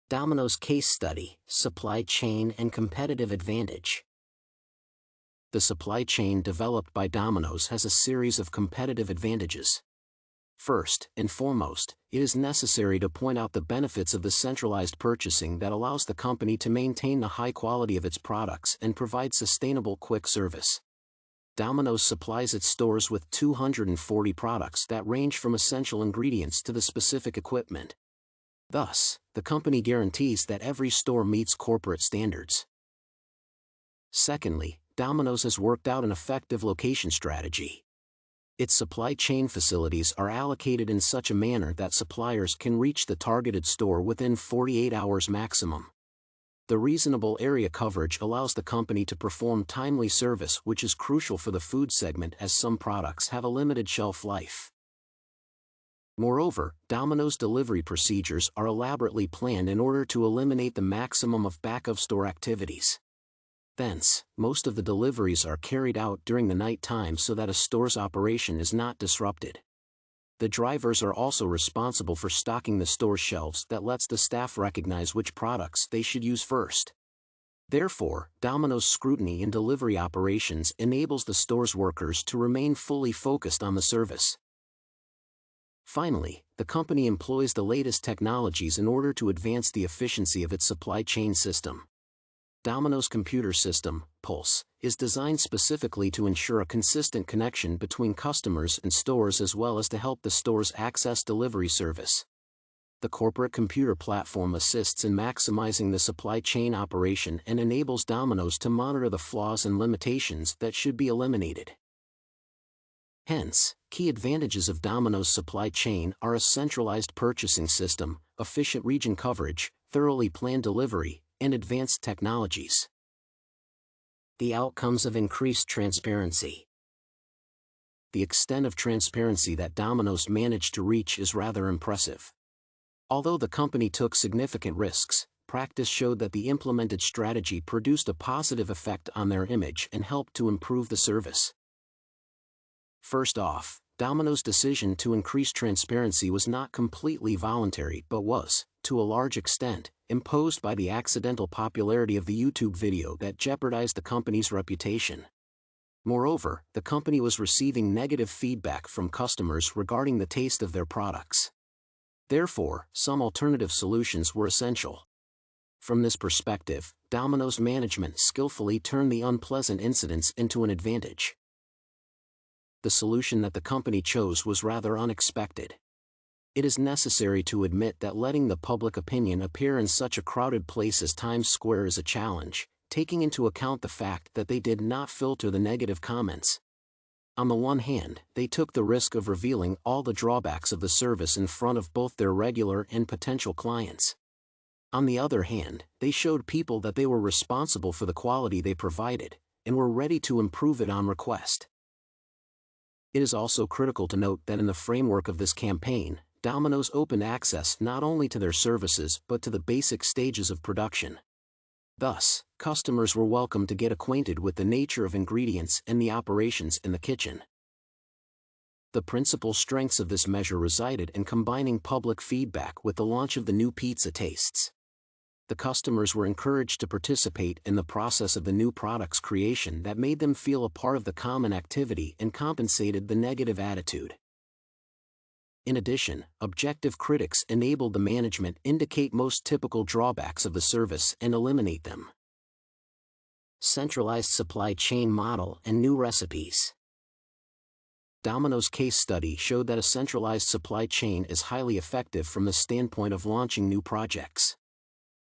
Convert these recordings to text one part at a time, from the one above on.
Domino's case study, supply chain and competitive advantage. The supply chain developed by Domino's has a series of competitive advantages. First and foremost, it is necessary to point out the benefits of the centralized purchasing that allows the company to maintain the high quality of its products and provide sustainable quick service. Domino's supplies its stores with 240 products that range from essential ingredients to the specific equipment. Thus, the company guarantees that every store meets corporate standards. Secondly, Domino's has worked out an effective location strategy. Its supply chain facilities are allocated in such a manner that suppliers can reach the targeted store within 48 hours maximum. The reasonable area coverage allows the company to perform timely service, which is crucial for the food segment as some products have a limited shelf life. Moreover, Domino's delivery procedures are elaborately planned in order to eliminate the maximum of back-of-store activities. Thence, most of the deliveries are carried out during the night time so that a store's operation is not disrupted. The drivers are also responsible for stocking the store shelves that lets the staff recognize which products they should use first. Therefore, Domino's scrutiny in delivery operations enables the store's workers to remain fully focused on the service. Finally, the company employs the latest technologies in order to advance the efficiency of its supply chain system. Domino's computer system, Pulse, is designed specifically to ensure a consistent connection between customers and stores as well as to help the stores access delivery service. The corporate computer platform assists in maximizing the supply chain operation and enables Domino's to monitor the flaws and limitations that should be eliminated. Hence, key advantages of Domino's supply chain are a centralized purchasing system, efficient region coverage, thoroughly planned delivery, and advanced technologies. The outcomes of increased transparency. The extent of transparency that Domino's managed to reach is rather impressive. Although the company took significant risks, practice showed that the implemented strategy produced a positive effect on their image and helped to improve the service. First off, Domino's decision to increase transparency was not completely voluntary but was, to a large extent, imposed by the accidental popularity of the YouTube video that jeopardized the company's reputation. Moreover, the company was receiving negative feedback from customers regarding the taste of their products. Therefore, some alternative solutions were essential. From this perspective, Domino's management skillfully turned the unpleasant incidents into an advantage. The solution that the company chose was rather unexpected. It is necessary to admit that letting the public opinion appear in such a crowded place as Times Square is a challenge, taking into account the fact that they did not filter the negative comments. On the one hand, they took the risk of revealing all the drawbacks of the service in front of both their regular and potential clients. On the other hand, they showed people that they were responsible for the quality they provided, and were ready to improve it on request. It is also critical to note that in the framework of this campaign, Domino's opened access not only to their services but to the basic stages of production. Thus, customers were welcome to get acquainted with the nature of ingredients and the operations in the kitchen. The principal strengths of this measure resided in combining public feedback with the launch of the new pizza tastes. The customers were encouraged to participate in the process of the new product's creation that made them feel a part of the common activity and compensated the negative attitude. In addition, objective critics enabled the management indicate most typical drawbacks of the service and eliminate them. Centralized supply chain model and new recipes. Domino's case study showed that a centralized supply chain is highly effective from the standpoint of launching new projects.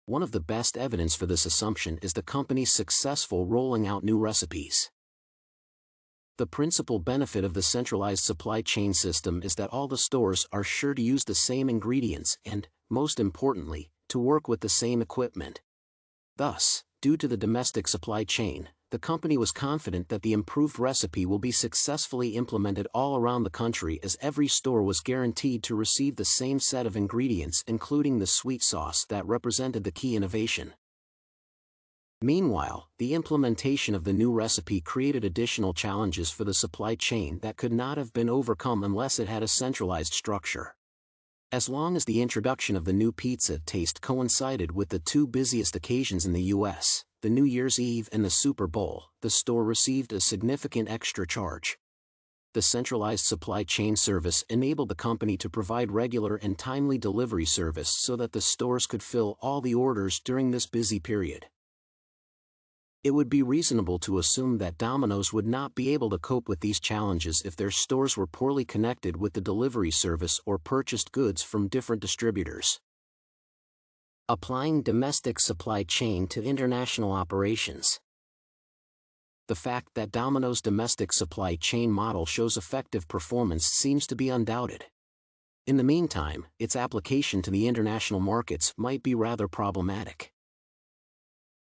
One of the best evidence for this assumption is the company's successful rolling out new recipes. The principal benefit of the centralized supply chain system is that all the stores are sure to use the same ingredients and, most importantly, to work with the same equipment. Thus, due to the domestic supply chain, the company was confident that the improved recipe will be successfully implemented all around the country as every store was guaranteed to receive the same set of ingredients including the sweet sauce that represented the key innovation. Meanwhile, the implementation of the new recipe created additional challenges for the supply chain that could not have been overcome unless it had a centralized structure. As long as the introduction of the new pizza taste coincided with the two busiest occasions in the U.S., the New Year's Eve and the Super Bowl, the store received a significant extra charge. The centralized supply chain service enabled the company to provide regular and timely delivery service so that the stores could fill all the orders during this busy period. It would be reasonable to assume that Domino's would not be able to cope with these challenges if their stores were poorly connected with the delivery service or purchased goods from different distributors. Applying domestic supply chain to international operations. The fact that Domino's domestic supply chain model shows effective performance seems to be undoubted. In the meantime, its application to the international markets might be rather problematic.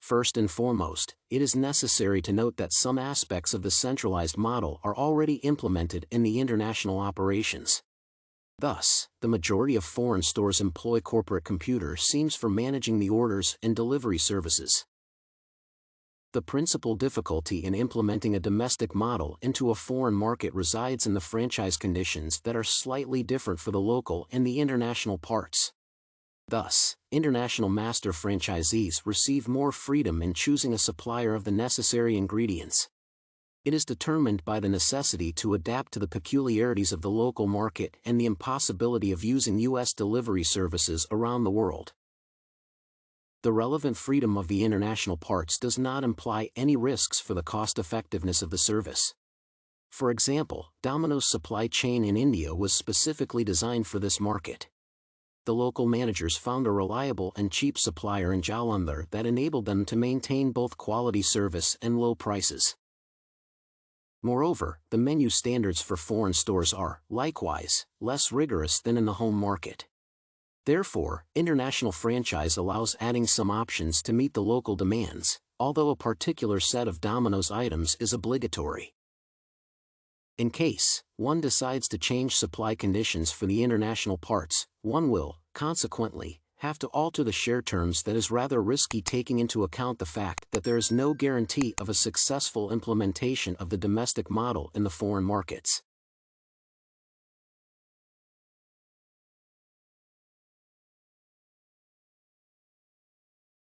First and foremost, it is necessary to note that some aspects of the centralized model are already implemented in the international operations. Thus, the majority of foreign stores employ corporate computer teams for managing the orders and delivery services. The principal difficulty in implementing a domestic model into a foreign market resides in the franchise conditions that are slightly different for the local and the international parts. Thus, international master franchisees receive more freedom in choosing a supplier of the necessary ingredients. It is determined by the necessity to adapt to the peculiarities of the local market and the impossibility of using U.S. delivery services around the world. The relevant freedom of the international parts does not imply any risks for the cost-effectiveness of the service. For example, Domino's supply chain in India was specifically designed for this market. The local managers found a reliable and cheap supplier in Jalandhar that enabled them to maintain both quality service and low prices. Moreover, the menu standards for foreign stores are, likewise, less rigorous than in the home market. Therefore, international franchise allows adding some options to meet the local demands, although a particular set of Domino's items is obligatory. In case one decides to change supply conditions for the international parts, one will, consequently, have to alter the share terms. That is rather risky, taking into account the fact that there is no guarantee of a successful implementation of the domestic model in the foreign markets.